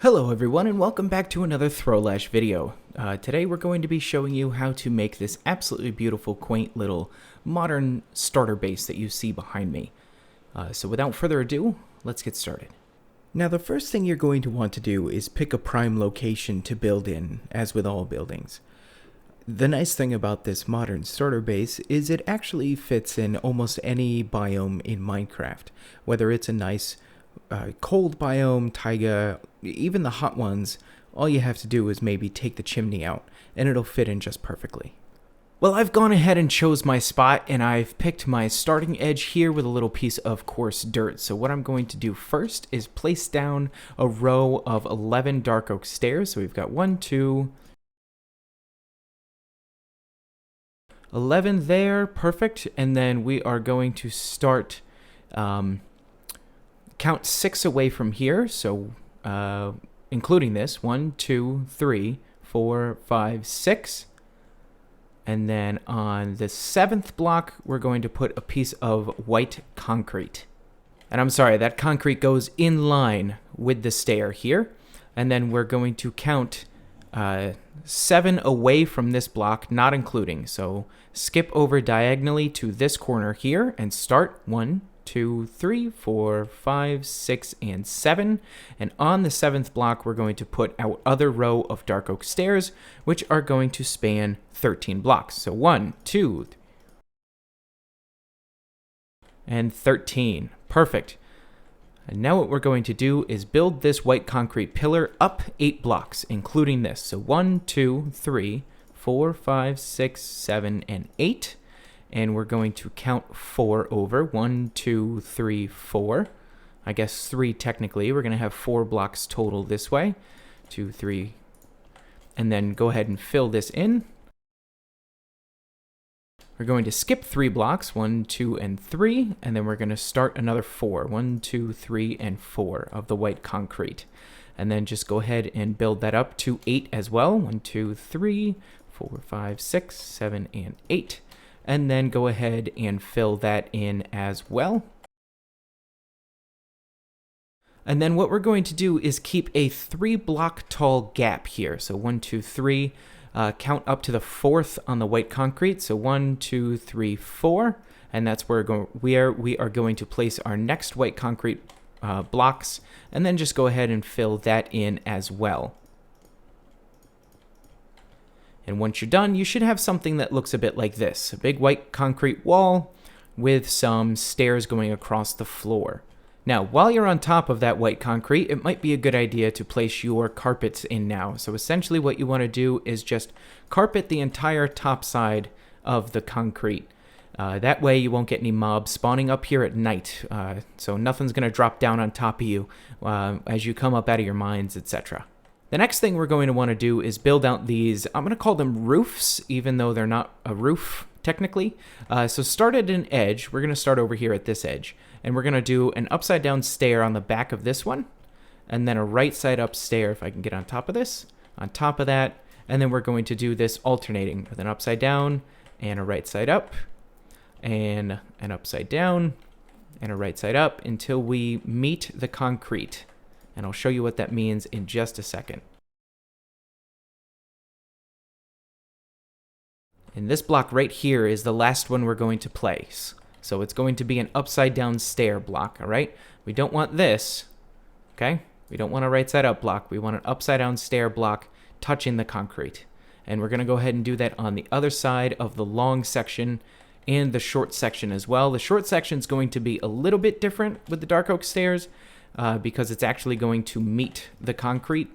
Hello everyone and welcome back to another Throwlash video. Today we're going to be showing you how to make this absolutely beautiful, quaint little modern starter base that you see behind me. So without further ado, let's get started. Now the first thing you're going to want to do is pick a prime location to build in, as with all buildings. The nice thing about this modern starter base is it actually fits in almost any biome in Minecraft, whether it's a nice cold biome, taiga, even the hot ones. All you have to do is maybe take the chimney out and it'll fit in just perfectly. Well, I've gone ahead and chose my spot and I've picked my starting edge here with a little piece of coarse dirt. So what I'm going to do first is place down a row of 11 dark oak stairs. So we've got 1, 2, 11 there, perfect. And then we are going to start count 6 away from here, so including this, 1, 2, 3, 4, 5, 6. And then on the 7th block, we're going to put a piece of white concrete. And I'm sorry, that concrete goes in line with the stair here. And then we're going to count 7 away from this block, not including. So skip over diagonally to this corner here and start 1, 2, 3, 4, 5, 6, and 7. And on the 7th block, we're going to put our other row of dark oak stairs, which are going to span 13 blocks. So 1, 2, and 13. Perfect. And now what we're going to do is build this white concrete pillar up 8 blocks, including this. So 1, 2, 3, 4, 5, 6, 7, and 8. And we're going to count 4 over. 1, 2, 3, 4. I guess 3 technically. We're going to have 4 blocks total this way. 2, 3. And then go ahead and fill this in. We're going to skip 3 blocks. 1, 2, and 3. And then we're going to start another 4. 1, 2, 3, and 4 of the white concrete. And then just go ahead and build that up to 8 as well. 1, 2, 3, 4, 5, 6, 7, and 8. And then go ahead and fill that in as well. And then what we're going to do is keep a 3 block tall gap here. So 1, 2, 3, count up to the 4th on the white concrete. So 1, 2, 3, 4. And that's where we are going to place our next white concrete blocks. And then just go ahead and fill that in as well. And once you're done, you should have something that looks a bit like this. A big white concrete wall with some stairs going across the floor. Now, while you're on top of that white concrete, it might be a good idea to place your carpets in now. So essentially what you want to do is just carpet the entire top side of the concrete. That way you won't get any mobs spawning up here at night. So nothing's going to drop down on top of you as you come up out of your mines, etc. The next thing we're going to want to do is build out these, I'm going to call them roofs, even though they're not a roof, technically. So start at an edge. We're going to start over here at this edge. And we're going to do an upside down stair on the back of this one. And then a right side up stair, if I can get on top of this. On top of that. And then we're going to do this alternating with an upside down and a right side up. And an upside down and a right side up until we meet the concrete. And I'll show you what that means in just a second. And this block right here is the last one we're going to place. So it's going to be an upside down stair block, all right? We don't want this, okay? We don't want a right side up block. We want an upside down stair block touching the concrete. And we're going to go ahead and do that on the other side of the long section and the short section as well. The short section is going to be a little bit different with the dark oak stairs. Because it's actually going to meet the concrete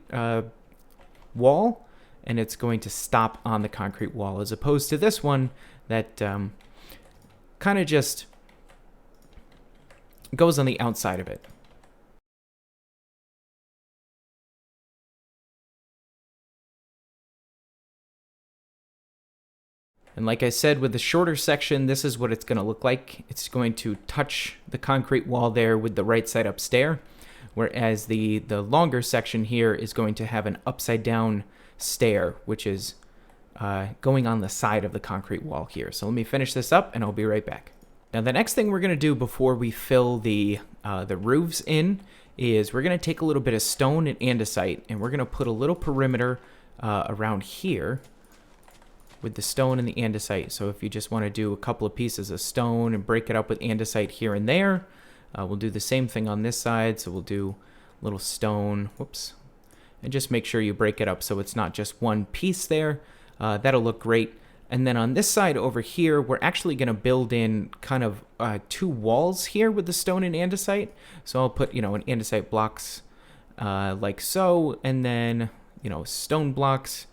wall, and it's going to stop on the concrete wall, as opposed to this one that kind of just goes on the outside of it. And like I said, with the shorter section, this is what it's going to look like. It's going to touch the concrete wall there with the right side up stair, whereas the longer section here is going to have an upside down stair, which is going on the side of the concrete wall here. So let me finish this up and I'll be right back. Now the next thing we're going to do before we fill the roofs in is we're going to take a little bit of stone and andesite, and we're going to put a little perimeter around here with the stone and the andesite. So if you just want to do a couple of pieces of stone and break it up with andesite here and there, we'll do the same thing on this side. So we'll do a little stone, whoops, and just make sure you break it up so it's not just one piece there. That'll look great. And then on this side over here, we're actually going to build in kind of 2 walls here with the stone and andesite. So I'll put, an andesite blocks like so, and then, stone blocks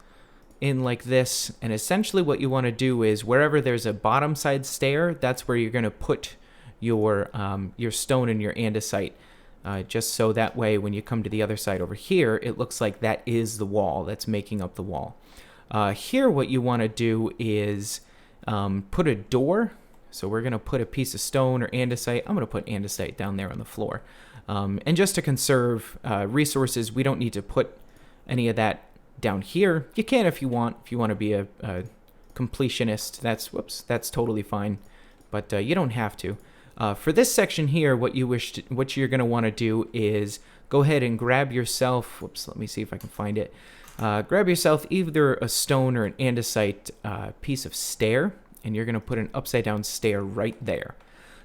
in like this. And essentially what you want to do is wherever there's a bottom side stair, that's where you're going to put your stone and your andesite, just so that way when you come to the other side over here, it looks like that is the wall that's making up the wall. Here what you want to do is put a door. So we're going to put a piece of stone or andesite. I'm going to put andesite down there on the floor. And just to conserve resources, we don't need to put any of that down here. You can if you want. If you want to be a completionist, that's totally fine. But you don't have to. For this section here, what you're going to want to do is go ahead and grab yourself. Let me see if I can find it. Grab yourself either a stone or an andesite piece of stair, and you're going to put an upside down stair right there.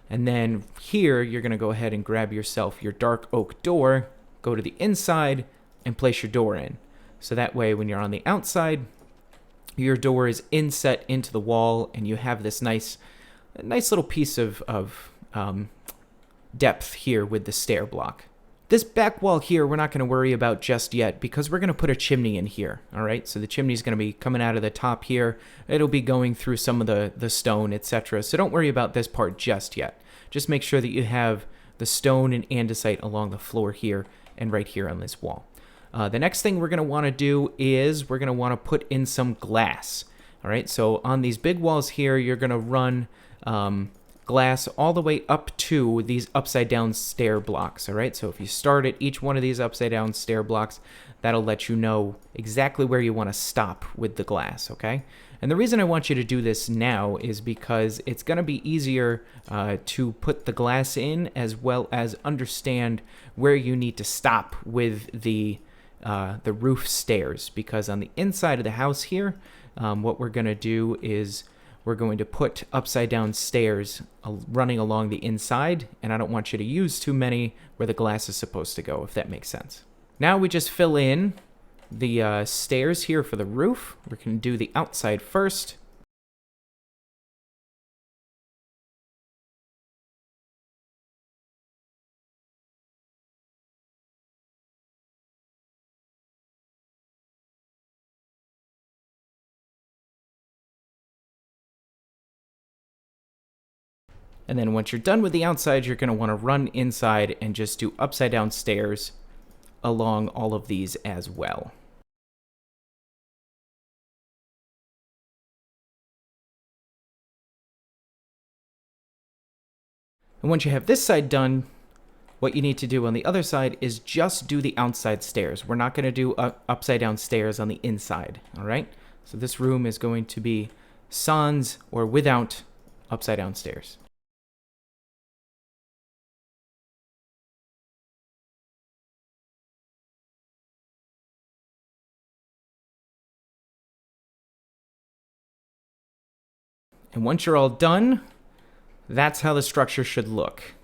And then here, you're going to go ahead and grab yourself your dark oak door, go to the inside, and place your door in. So that way, when you're on the outside, your door is inset into the wall, and you have this nice little piece of depth here with the stair block. This back wall here, we're not going to worry about just yet because we're going to put a chimney in here, all right? So the chimney is going to be coming out of the top here. It'll be going through some of the stone, etc. So don't worry about this part just yet. Just make sure that you have the stone and andesite along the floor here and right here on this wall. The next thing we're going to want to do is we're going to want to put in some glass, all right? So on these big walls here, you're going to run glass all the way up to these upside down stair blocks, all right? So if you start at each one of these upside down stair blocks, that'll let you know exactly where you want to stop with the glass, okay? And the reason I want you to do this now is because it's going to be easier to put the glass in as well as understand where you need to stop with the roof stairs, because on the inside of the house here, what we're going to do is we're going to put upside down stairs running along the inside, and I don't want you to use too many where the glass is supposed to go, if that makes sense. Now we just fill in the stairs here for the roof. We're going to do the outside first. And then once you're done with the outside, you're going to want to run inside and just do upside down stairs along all of these as well. And once you have this side done, what you need to do on the other side is just do the outside stairs. We're not going to do upside down stairs on the inside, all right? So this room is going to be sans or without upside down stairs. And once you're all done, that's how the structure should look.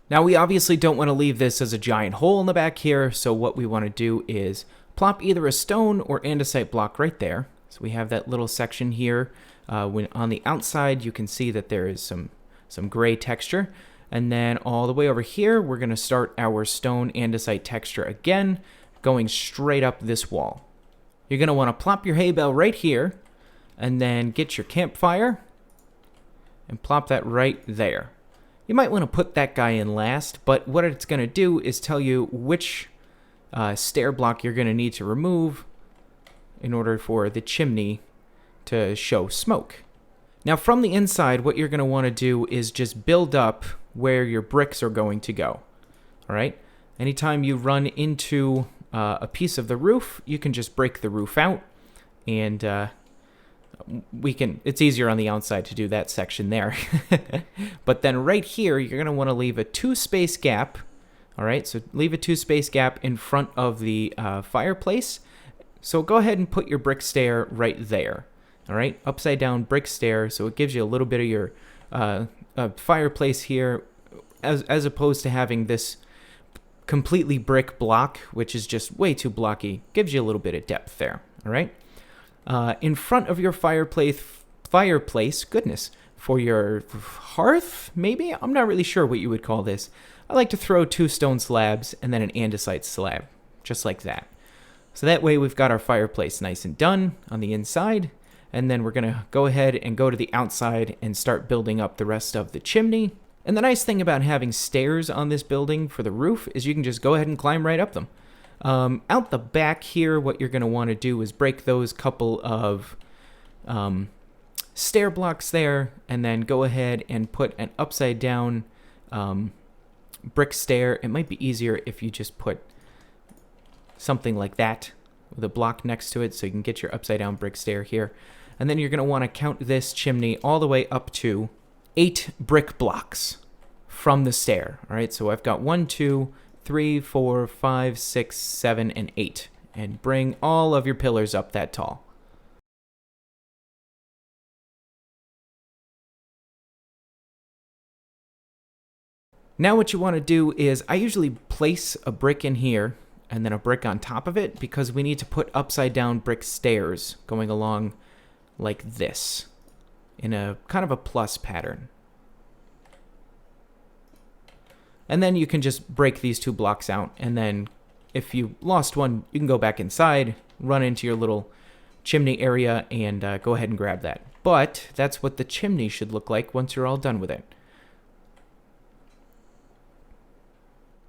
Now we obviously don't want to leave this as a giant hole in the back here, so what we want to do is plop either a stone or andesite block right there. So we have that little section here. When on the outside, you can see that there is some gray texture. And then all the way over here, we're going to start our stone andesite texture again, going straight up this wall. You're going to want to plop your hay bale right here, and then get your campfire and plop that right there. You might want to put that guy in last, but what it's going to do is tell you which stair block you're going to need to remove in order for the chimney to show smoke. Now from the inside, what you're going to want to do is just build up where your bricks are going to go. All right? Anytime you run into a piece of the roof, you can just break the roof out and it's easier on the outside to do that section there. But then right here, you're going to want to leave a 2-space gap. All right, so leave a 2-space gap in front of the fireplace. So go ahead and put your brick stair right there. All right, upside down brick stair, so it gives you a little bit of your fireplace here, as opposed to having this completely brick block, which is just way too blocky. Gives you a little bit of depth there. All right. In front of your fireplace, goodness, for your hearth, maybe? I'm not really sure what you would call this. I like to throw 2 stone slabs and then an andesite slab, just like that. So that way we've got our fireplace nice and done on the inside, and then we're going to go ahead and go to the outside and start building up the rest of the chimney. And the nice thing about having stairs on this building for the roof is you can just go ahead and climb right up them. Out the back here, what you're going to want to do is break those couple of stair blocks there, and then go ahead and put an upside down brick stair. It might be easier if you just put something like that with a block next to it, so you can get your upside down brick stair here. And then you're going to want to count this chimney all the way up to 8 brick blocks from the stair. All right, so I've got 1, 2, 3, 4, 5, 6, 7, and 8. And bring all of your pillars up that tall. Now what you want to do is, I usually place a brick in here and then a brick on top of it, because we need to put upside down brick stairs going along like this in a kind of a plus pattern. And then you can just break these 2 blocks out, and then if you lost one, you can go back inside, run into your little chimney area, and go ahead and grab that. But that's what the chimney should look like once you're all done with it.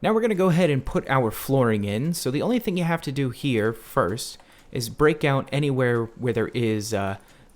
Now we're going to go ahead and put our flooring in. So the only thing you have to do here first is break out anywhere where there is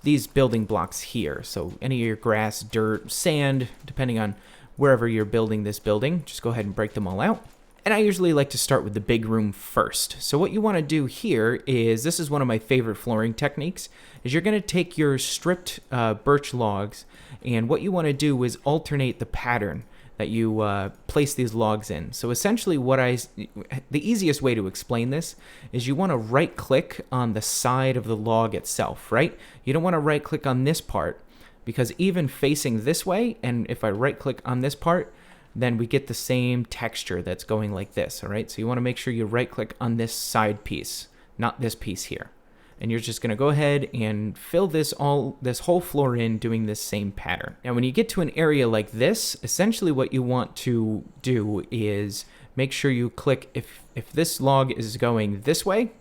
these building blocks here. So any of your grass, dirt, sand, depending on wherever you're building this building, just go ahead and break them all out. And I usually like to start with the big room first. So what you want to do here is, this is one of my favorite flooring techniques, is you're going to take your stripped birch logs, and what you want to do is alternate the pattern that you place these logs in. So essentially the easiest way to explain this is you want to right click on the side of the log itself, right? You don't want to right click on this part, because even facing this way, and if I right click on this part, then we get the same texture that's going like this, all right? So you want to make sure you right click on this side piece, not this piece here. And you're just going to go ahead and fill this whole floor in doing this same pattern. Now when you get to an area like this, essentially what you want to do is make sure you click, if this log is going this way,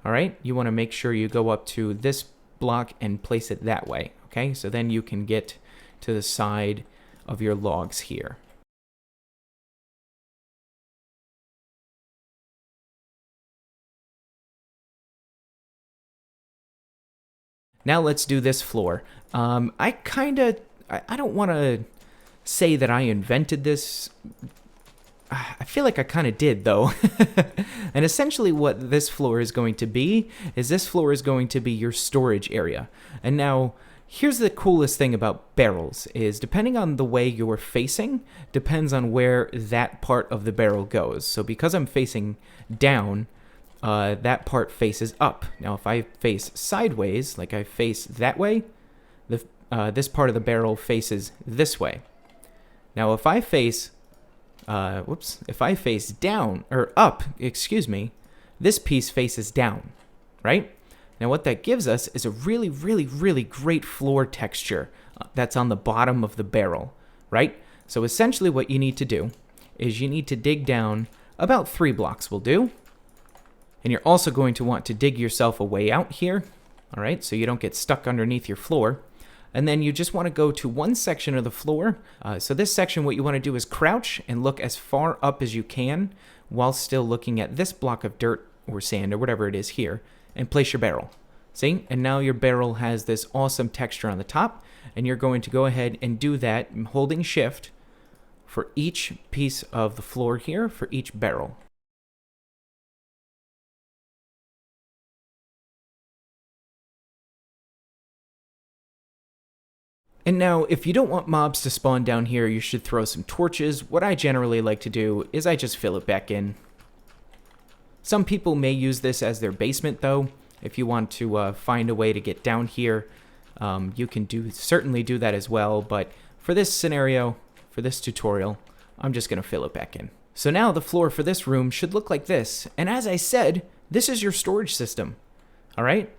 all right, you want to make sure you go up to this block and place it that way, okay? So then you can get to the side of your logs here. Now let's do this floor. I don't want to say that I invented this. I feel like I kind of did, though. And essentially what this floor is going to be is, this floor is going to be your storage area. And now, here's the coolest thing about barrels, is depending on the way you're facing, depends on where that part of the barrel goes. So because I'm facing down, that part faces up. Now if I face sideways, like I face that way, this part of the barrel faces this way. Now if I face if I face down, or up, excuse me, this piece faces down, right? Now what that gives us is a really, really, really great floor texture that's on the bottom of the barrel, right? So essentially what you need to do is you need to dig down, about 3 blocks will do. And you're also going to want to dig yourself a way out here, all right, so you don't get stuck underneath your floor. And then you just want to go to one section of the floor. So this section, what you want to do is crouch and look as far up as you can while still looking at this block of dirt or sand or whatever it is here, and place your barrel. See? And now your barrel has this awesome texture on the top, and you're going to go ahead and do that holding shift for each piece of the floor here, for each barrel. And now, if you don't want mobs to spawn down here, you should throw some torches. What I generally like to do is I just fill it back in. Some people may use this as their basement, though. If you want to find a way to get down here, you can certainly do that as well. But for this scenario, for this tutorial, I'm just going to fill it back in. So now the floor for this room should look like this. And as I said, this is your storage system. All right?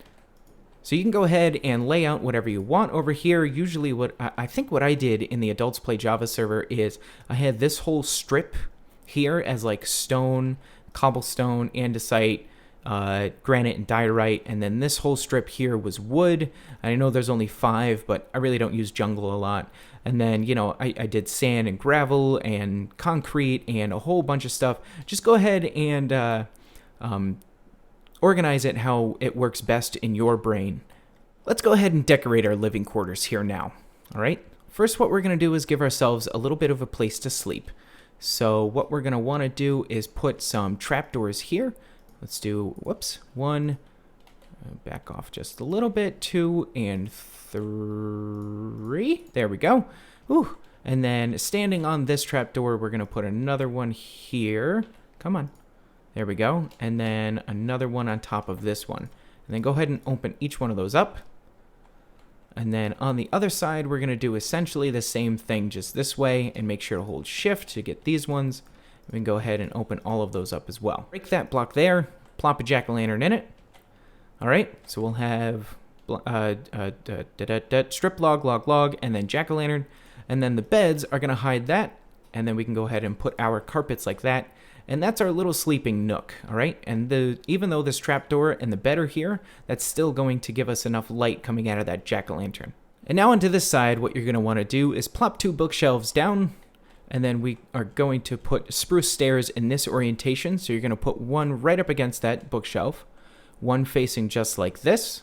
So you can go ahead and lay out whatever you want over here. Usually what I did in the Adults Play Java server is I had this whole strip here as like stone, cobblestone, andesite, granite, and diorite. And then this whole strip here was wood. I know there's only 5, but I really don't use jungle a lot. And then, you know, I did sand and gravel and concrete and a whole bunch of stuff. Just go ahead and organize it how it works best in your brain. Let's go ahead and decorate our living quarters here now. All right. First, what we're going to do is give ourselves a little bit of a place to sleep. So what we're going to want to do is put some trapdoors here. Let's do, 1, back off just a little bit, 2 and 3. There we go. Ooh. And then standing on this trapdoor, we're going to put another one here. Come on. There we go. And then another one on top of this one. And then go ahead and open each one of those up. And then on the other side, we're going to do essentially the same thing just this way and make sure to hold shift to get these ones. We can go ahead and open all of those up as well. Break that block there, plop a jack-o'-lantern in it. All right, so we'll have strip log, and then jack-o'-lantern. And then the beds are going to hide that. And then we can go ahead and put our carpets like that. And that's our little sleeping nook, all right? And even though this trapdoor and the bed are here, that's still going to give us enough light coming out of that jack-o'-lantern. And now onto this side, what you're going to want to do is plop 2 bookshelves down, and then we are going to put spruce stairs in this orientation. So you're going to put one right up against that bookshelf, one facing just like this,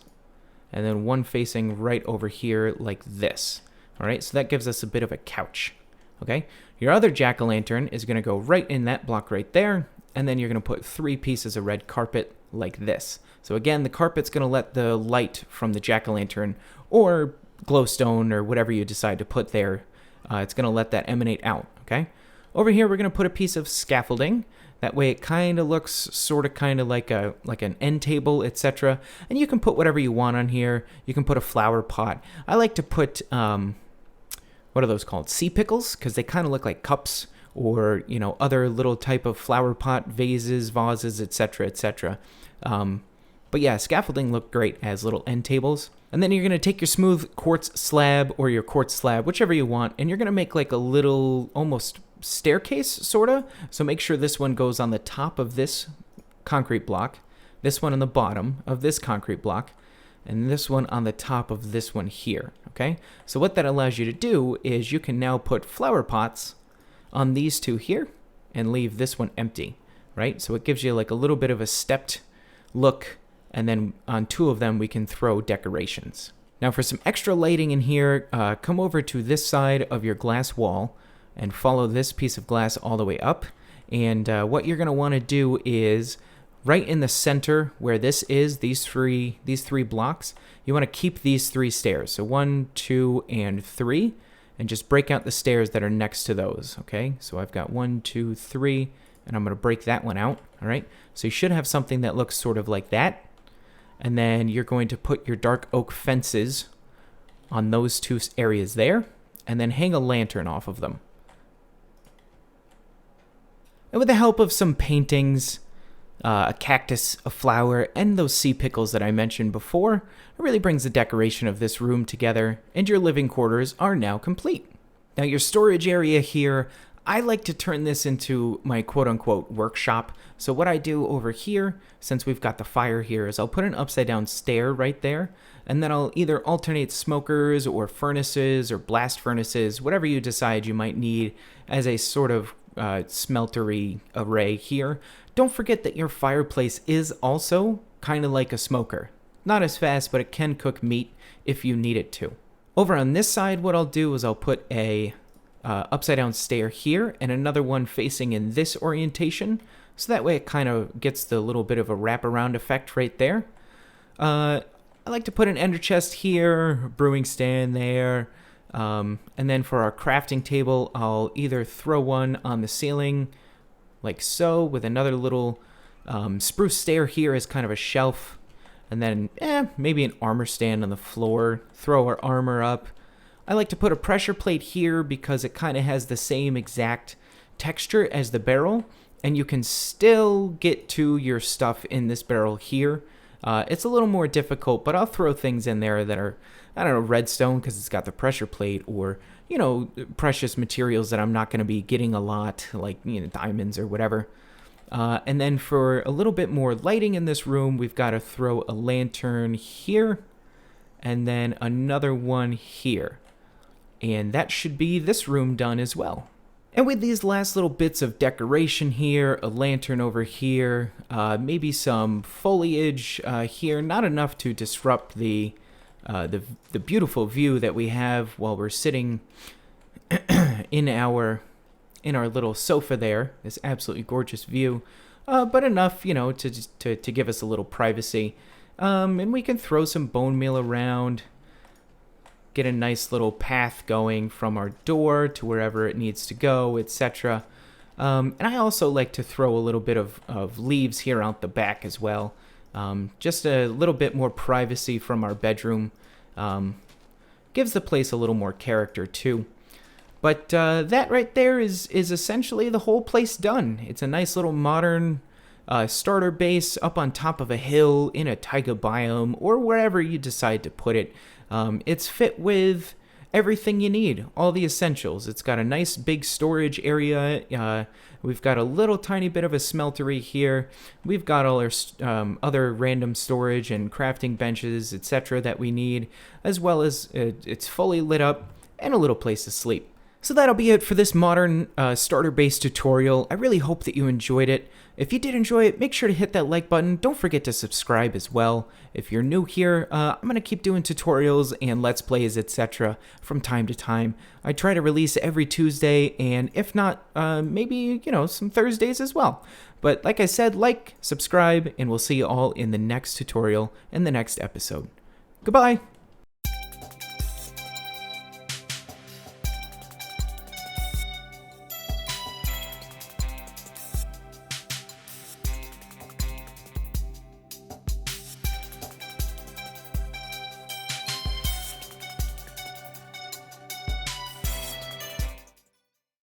and then one facing right over here like this, all right? So that gives us a bit of a couch, okay? Your other jack-o'-lantern is going to go right in that block right there, and then you're going to put 3 pieces of red carpet like this. So again, the carpet's going to let the light from the jack-o'-lantern or glowstone or whatever you decide to put there, it's going to let that emanate out, okay? Over here, we're going to put a piece of scaffolding. That way it kind of looks sort of kind of like an end table, etc. And you can put whatever you want on here. You can put a flower pot. I like to put... what are those called? Sea pickles, because they kind of look like cups or, you know, other little type of flower pot, vases, etc., etc. But yeah, scaffolding look great as little end tables. And then you're going to take your smooth quartz slab or your quartz slab, whichever you want, and you're going to make like a little almost staircase, sort of. So make sure this one goes on the top of this concrete block, this one on the bottom of this concrete block, and this one on the top of this one here, okay? So what that allows you to do is you can now put flower pots on these 2 here and leave this one empty, right? So it gives you like a little bit of a stepped look, and then on 2 of them we can throw decorations. Now for some extra lighting in here, come over to this side of your glass wall and follow this piece of glass all the way up. And what you're gonna wanna do is right in the center where this is, these three blocks, you want to keep these 3 stairs. So 1, 2, and 3, and just break out the stairs that are next to those, okay? So I've got 1, 2, 3, and I'm going to break that one out, all right? So you should have something that looks sort of like that, and then you're going to put your dark oak fences on those 2 areas there, and then hang a lantern off of them. And with the help of some paintings, a cactus, a flower, and those sea pickles that I mentioned before, it really brings the decoration of this room together, and your living quarters are now complete. Now your storage area here, I like to turn this into my quote-unquote workshop. So what I do over here, since we've got the fire here, is I'll put an upside-down stair right there, and then I'll either alternate smokers or furnaces or blast furnaces, whatever you decide you might need as a sort of smeltery array here. Don't forget that your fireplace is also kind of like a smoker. Not as fast, but it can cook meat if you need it to. Over on this side, what I'll do is I'll put a upside down stair here and another one facing in this orientation. So that way it kind of gets the little bit of a wraparound effect right there. I like to put an ender chest here, brewing stand there, And then for our crafting table, I'll either throw one on the ceiling like so, with another little spruce stair here as kind of a shelf, and then maybe an armor stand on the floor, throw our armor up. I like to put a pressure plate here because it kind of has the same exact texture as the barrel, and you can still get to your stuff in this barrel here. It's a little more difficult, but I'll throw things in there that are, I don't know, redstone because it's got the pressure plate, or, you know, precious materials that I'm not going to be getting a lot, like, you know, diamonds or whatever. And then for a little bit more lighting in this room, we've got to throw a lantern here, and then another one here. And that should be this room done as well. And with these last little bits of decoration here, a lantern over here, maybe some foliage here, not enough to disrupt the beautiful view that we have while we're sitting in our little sofa there. This absolutely gorgeous view, but enough, you know, to give us a little privacy. And we can throw some bone meal around. Get a nice little path going from our door to wherever it needs to go, etc. And I also like to throw a little bit of leaves here out the back as well. Just a little bit more privacy from our bedroom. Gives the place a little more character too. But that right there is essentially the whole place done. It's a nice little modern starter base up on top of a hill in a taiga biome, or wherever you decide to put it. It's fit with everything you need, all the essentials. It's got a nice big storage area. We've got a little tiny bit of a smeltery here. We've got all our other random storage and crafting benches, etc. that we need, as well as it's fully lit up and a little place to sleep. So that'll be it for this modern starter base tutorial. I really hope that you enjoyed it. If you did enjoy it, make sure to hit that like button. Don't forget to subscribe as well. If you're new here, I'm going to keep doing tutorials and let's plays, etc. from time to time. I try to release every Tuesday, and if not, maybe, you know, some Thursdays as well. But like I said, like, subscribe, and we'll see you all in the next tutorial and the next episode. Goodbye!